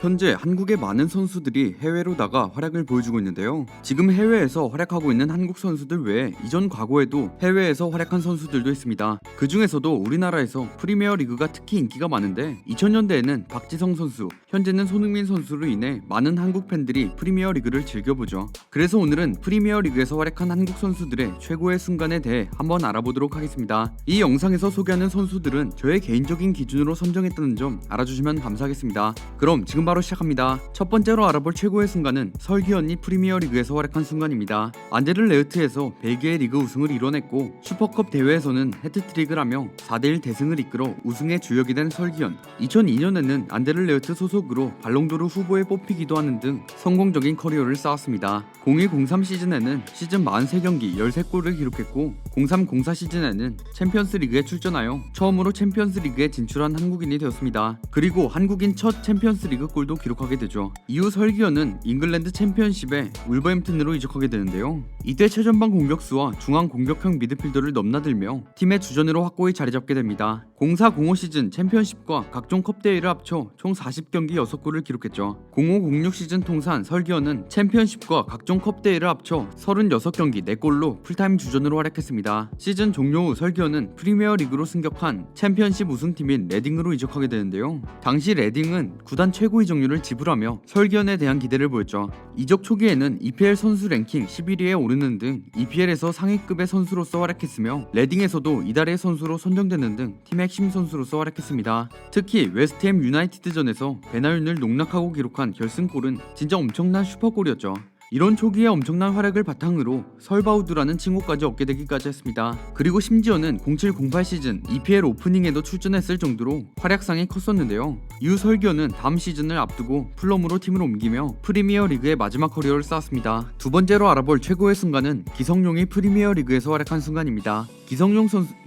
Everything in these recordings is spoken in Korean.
현재 한국의 많은 선수들이 해외로 나가 활약을 보여주고 있는데요. 지금 해외에서 활약하고 있는 한국 선수들 외에 이전 과거에도 해외에서 활약한 선수들도 있습니다. 그 중에서도 우리나라에서 프리미어 리그가 특히 인기가 많은데 2000년대에는 박지성 선수, 현재는 손흥민 선수로 인해 많은 한국 팬들이 프리미어 리그를 즐겨보죠. 그래서 오늘은 프리미어 리그에서 활약한 한국 선수들의 최고의 순간에 대해 한번 알아보도록 하겠습니다. 이 영상에서 소개하는 선수들은 저의 개인적인 기준으로 선정했다는 점 알아주시면 감사하겠습니다. 그럼 지금 바로 시작합니다. 첫 번째로 알아볼 최고의 순간은 설기현이 프리미어 리그에서 활약한 순간입니다. 안데르레흐트에서 벨기에 리그 우승을 이뤄냈고 슈퍼컵 대회에서는 해트트릭을 하며 4대1 대승을 이끌어 우승의 주역이 된 설기현. 2002년에는 안데르레흐트 소속으로 발롱도르 후보에 뽑히기도 하는 등 성공적인 커리어를 쌓았습니다. 02-03 시즌에는 시즌 43경기 13골을 기록했고 03-04 시즌에는 챔피언스 리그에 출전하여 처음으로 챔피언스 리그에 진출한 한국인이 되었습니다. 그리고 한국인 첫 챔피언스 리그 골도 기록하게 되죠. 이후 설기현은 잉글랜드 챔피언십에 울버햄튼으로 이적하게 되는데요. 이때 최전방 공격수와 중앙 공격형 미드필더를 넘나들며 팀의 주전으로 확고히 자리 잡게 됩니다. 04-05 시즌 챔피언십과 각종 컵 대회를 합쳐 총 40경기 6골을 기록했죠. 05-06 시즌 통산 설기현은 챔피언십과 각종 컵 대회를 합쳐 36경기 4골로 풀타임 주전으로 활약했습니다. 시즌 종료 후 설기현은 프리미어 리그로 승격한 챔피언십 우승팀인 레딩으로 이적하게 되는데요. 당시 레딩은 구단 최고 이적료를 지불하며 설기현에 대한 기대를 보였죠. 이적 초기에는 EPL 선수 랭킹 11위에 오르는 등 EPL에서 상위급의 선수로서 활약했으며 레딩에서도 이달의 선수로 선정되는 등 팀의 핵심 선수로서 활약했습니다. 특히 웨스트햄 유나이티드전에서 베나윤을 농락하고 기록한 결승골은 진짜 엄청난 슈퍼골이었죠. 이런 초기의 엄청난 활약을 바탕으로 설바우드라는 칭호까지 얻게 되기까지 했습니다. 그리고 심지어는 07-08 시즌 EPL 오프닝에도 출전했을 정도로 활약상이 컸었는데요. 이후 설기현은 다음 시즌을 앞두고 풀럼으로 팀을 옮기며 프리미어 리그의 마지막 커리어를 쌓았습니다. 두 번째로 알아볼 최고의 순간은 기성용이 프리미어 리그에서 활약한 순간입니다.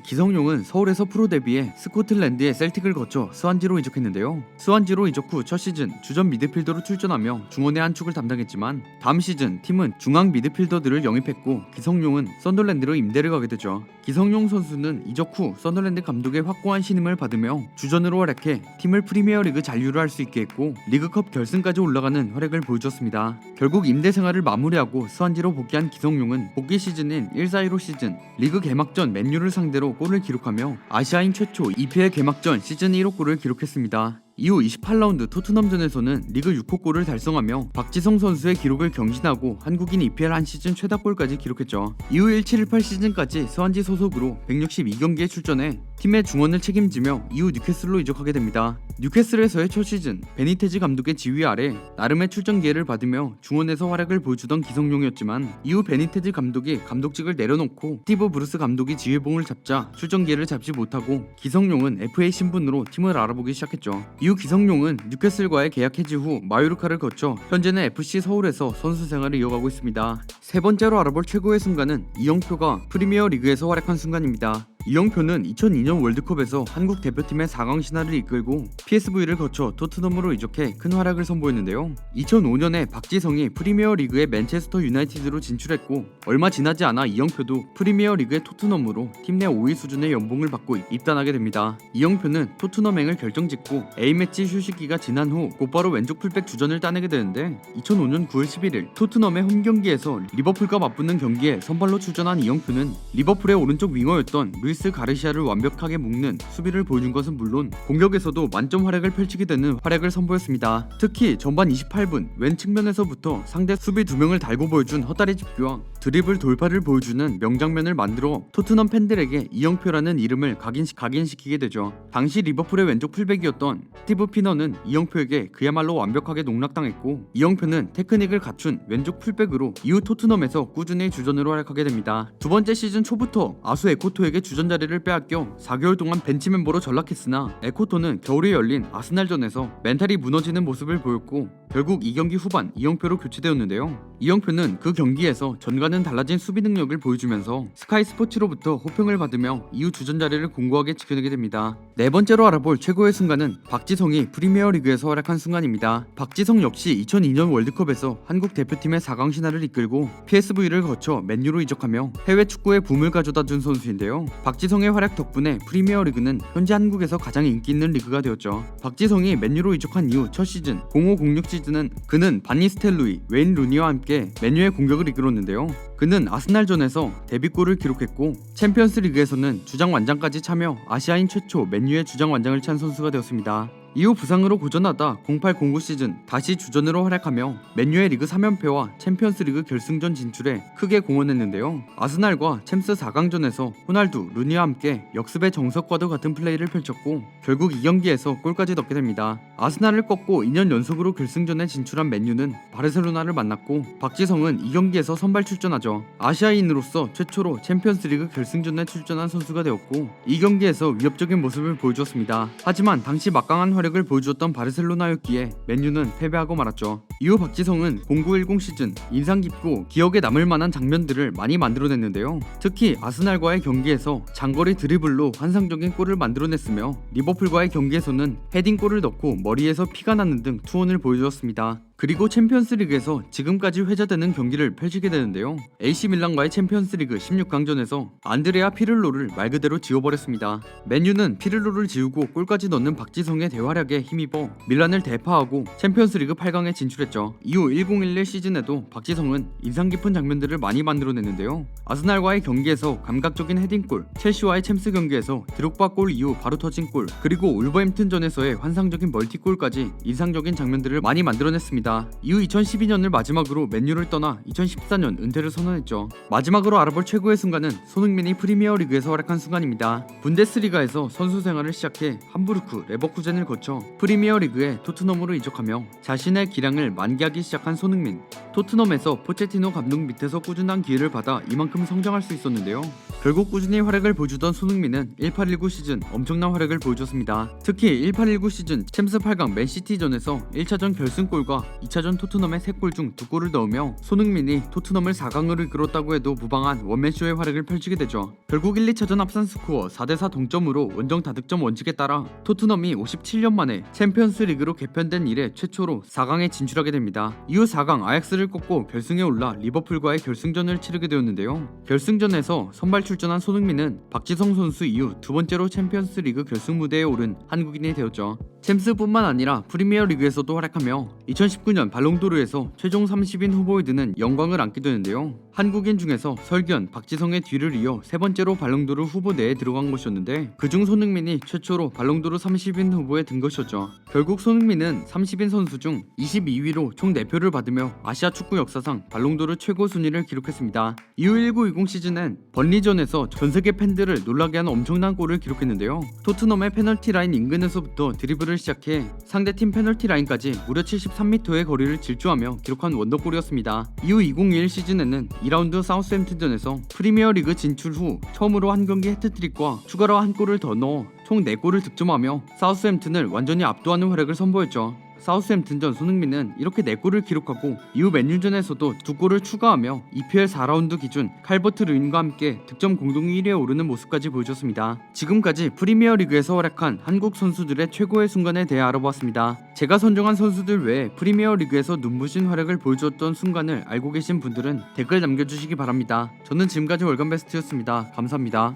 기성용은 서울에서 프로 데뷔해 스코틀랜드의 셀틱을 거쳐 스완지로 이적했는데요. 스완지로 이적 후 첫 시즌 주전 미드필더로 출전하며 중원의 한 축을 담당했지만 다음 시즌 팀은 중앙 미드필더들을 영입했고 기성용은 썬더랜드로 임대를 가게 되죠. 기성용 선수는 이적 후 썬더랜드 감독의 확고한 신임을 받으며 주전으로 활약해 팀을 프리미어리그 잔류를 할 수 있게 했고 리그컵 결승까지 올라가는 활약을 보여줬습니다. 결국 임대 생활을 마무리하고 스완지로 복귀한 기성용은 복귀 시즌인 1-4-15 시즌 리그 개막전 맨유를 상대로 골을 기록하며 아시아인 최초 EPL 개막전 시즌 1호 골을 기록했습니다. 이후 28라운드 토트넘전에서는 리그 6호 골을 달성하며 박지성 선수의 기록을 경신하고 한국인 EPL 한 시즌 최다골까지 기록했죠. 이후 17-18 시즌까지 스완지 소속으로 162경기에 출전해 팀의 중원을 책임지며 이후 뉴캐슬로 이적하게 됩니다. 뉴캐슬에서의 첫 시즌 베니테즈 감독의 지휘 아래 나름의 출전 기회를 받으며 중원에서 활약을 보여주던 기성용이었지만 이후 베니테즈 감독이 감독직을 내려놓고 스티브 브루스 감독이 지휘봉을 잡자 출전 기회를 잡지 못하고 기성용은 FA 신분으로 팀을 알아보기 시작했죠. 이후 기성용은 뉴캐슬과의 계약 해지 후 마요르카를 거쳐 현재는 FC 서울에서 선수 생활을 이어가고 있습니다. 세 번째로 알아볼 최고의 순간은 이영표가 프리미어 리그에서 활약한 순간입니다. 이영표는 2002년 월드컵에서 한국 대표팀의 4강 신화를 이끌고 PSV를 거쳐 토트넘으로 이적해 큰 활약을 선보였는데요. 2005년에 박지성이 프리미어 리그의 맨체스터 유나이티드로 진출했고 얼마 지나지 않아 이영표도 프리미어 리그의 토트넘으로 팀 내 5위 수준의 연봉을 받고 입단하게 됩니다. 이영표는 토트넘행을 결정짓고 A매치 휴식기가 지난 후 곧바로 왼쪽 풀백 주전을 따내게 되는데 2005년 9월 11일 토트넘의 홈경기에서 리버풀과 맞붙는 경기에 선발로 출전한 이영표는 리버풀의 오른쪽 윙어였던 루이스 가르시아를 완벽하게 묶는 수비를 보여준 것은 물론 공격에서도 만점 활약을 펼치게 되는 활약을 선보였습니다. 특히 전반 28분 왼 측면에서부터 상대 수비 2명을 달고 보여준 헛다리 집기와 드리블 돌파를 보여주는 명장면을 만들어 토트넘 팬들에게 이영표라는 이름을 각인시키게 되죠. 당시 리버풀의 왼쪽 풀백이었던 스티브 피너는 이영표에게 그야말로 완벽하게 농락당했고 이영표는 테크닉을 갖춘 왼쪽 풀백으로 이후 토트넘에서 꾸준히 주전으로 활약하게 됩니다. 두 번째 시즌 초부터 아수 에코토에게 주전 자리를 빼앗겨 4개월 동안 벤치 멤버로 전락했으나 에코토는 겨울에 열린 아스날전에서 멘탈이 무너지는 모습을 보였고 결국 2경기 후반 이영표로 교체되었는데요. 이영표는 그 경기에서 전과는 달라진 수비 능력을 보여주면서 스카이 스포츠로부터 호평을 받으며 이후 주전 자리를 공고하게 지켜내게 됩니다. 네 번째로 알아볼 최고의 순간은 박지성이 프리미어 리그에서 활약한 순간입니다. 박지성 역시 2002년 월드컵에서 한국 대표팀의 4강 신화를 이끌고 PSV를 거쳐 맨유로 이적하며 해외 축구에 붐을 가져다 준 선수인데요. 박지성의 활약 덕분에 프리미어리그는 현재 한국에서 가장 인기 있는 리그가 되었죠. 박지성이 맨유로 이적한 이후 첫 시즌 0506 시즌은 그는 바니스텔로이, 웨인 루니와 함께 맨유의 공격을 이끌었는데요. 그는 아스날전에서 데뷔골을 기록했고 챔피언스 리그에서는 주장 완장까지 차며 아시아인 최초 맨유의 주장 완장을 찬 선수가 되었습니다. 이후 부상으로 고전하다 0809 시즌 다시 주전으로 활약하며 맨유의 리그 3연패와 챔피언스 리그 결승전 진출에 크게 공헌했는데요. 아스날과 챔스 4강전에서 호날두, 루니와 함께 역습의 정석과도 같은 플레이를 펼쳤고 결국 2경기에서 골까지 넣게 됩니다. 아스날을 꺾고 2년 연속으로 결승전에 진출한 맨유는 바르셀로나를 만났고 박지성은 2경기에서 선발 출전하죠. 아시아인으로서 최초로 챔피언스 리그 결승전에 출전한 선수가 되었고 2경기에서 위협적인 모습을 보여주었습니다. 하지만 당시 막강한 활약을 보여주었던 바르셀로나였기에 맨유는 패배하고 말았죠. 이후 박지성은 0910 시즌 인상 깊고 기억에 남을 만한 장면들을 많이 만들어냈는데요. 특히 아스날과의 경기에서 장거리 드리블로 환상적인 골을 만들어냈으며 리버풀과의 경기에서는 헤딩골을 넣고 머리에서 피가 나는 등 투혼을 보여주었습니다. 그리고 챔피언스리그에서 지금까지 회자되는 경기를 펼치게 되는데요. AC 밀란과의 챔피언스리그 16강전에서 안드레아 피를로를 말 그대로 지워버렸습니다. 맨유는 피를로를 지우고 골까지 넣는 박지성의 대활약에 힘입어 밀란을 대파하고 챔피언스리그 8강에 진출했죠. 이후 1011 시즌에도 박지성은 인상 깊은 장면들을 많이 만들어냈는데요. 아스날과의 경기에서 감각적인 헤딩골, 첼시와의 챔스 경기에서 드록바 골 이후 바로 터진 골, 그리고 울버햄튼전에서의 환상적인 멀티골까지 인상적인 장면들을 많이 만들어냈습니다. 이후 2012년을 마지막으로 맨유를 떠나 2014년 은퇴를 선언했죠. 마지막으로 알아볼 최고의 순간은 손흥민이 프리미어리그에서 활약한 순간입니다. 분데스리가에서 선수 생활을 시작해 함부르크, 레버쿠젠을 거쳐 프리미어리그에 토트넘으로 이적하며 자신의 기량을 만개하기 시작한 손흥민. 토트넘에서 포체티노 감독 밑에서 꾸준한 기회를 받아 이만큼 성장할 수 있었는데요. 결국 꾸준히 활약을 보여주던 손흥민은 1819 시즌 엄청난 활약을 보여줬습니다. 특히 1819 시즌 챔스 8강 맨시티전에서 1차전 결승골과 2차전 토트넘의 3골 중 2골을 넣으며 손흥민이 토트넘을 4강으로 이끌었다고 해도 무방한 원맨쇼의 활약을 펼치게 되죠. 결국 1, 2차전 합산 스코어 4대4 동점으로 원정 다득점 원칙에 따라 토트넘이 57년 만에 챔피언스 리그로 개편된 이래 최초로 4강에 진출하게 됩니다. 이후 4강 아약스를 꺾고 결승에 올라 리버풀과의 결승전을 치르게 되었는데요. 결승전에서 선발 출전한 손흥민은 박지성 선수 이후 두 번째로 챔피언스 리그 결승 무대에 오른 한국인이 되었죠. 챔스뿐만 아니라 프리미어리그에서도 활약하며 2019년 발롱도르에서 최종 30인 후보에 드는 영광을 안게 되는데요. 한국인 중에서 설기현, 박지성의 뒤를 이어 세 번째로 발롱도르 후보 내에 들어간 것이었는데 그중 손흥민이 최초로 발롱도르 30인 후보에 든 것이었죠. 결국 손흥민은 30인 선수 중 22위로 총 4표를 받으며 아시아 축구 역사상 발롱도르 최고 순위를 기록했습니다. 이후 1920 시즌엔 번리전에서 전세계 팬들을 놀라게 한 엄청난 골을 기록했는데요. 토트넘의 페널티 라인 인근에서부터 드리블을 시작해 상대팀 페널티 라인까지 무려 73m의 거리를 질주하며 기록한 원더골이었습니다. 이후 2021 시즌에는 2라운드 사우스햄튼전에서 프리미어리그 진출 후 처음으로 한 경기 해트트릭과 추가로 한 골을 더 넣어 총 4골을 득점하며 사우스햄튼을 완전히 압도하는 활약을 선보였죠. 사우스햄튼전 손흥민은 이렇게 4골을 기록하고 이후 맨유전에서도 2골을 추가하며 EPL 4라운드 기준 칼버트 르윈과 함께 득점 공동 1위에 오르는 모습까지 보여줬습니다. 지금까지 프리미어리그에서 활약한 한국 선수들의 최고의 순간에 대해 알아보았습니다. 제가 선정한 선수들 외에 프리미어리그에서 눈부신 활약을 보여주었던 순간을 알고 계신 분들은 댓글 남겨주시기 바랍니다. 저는 지금까지 월간베스트였습니다. 감사합니다.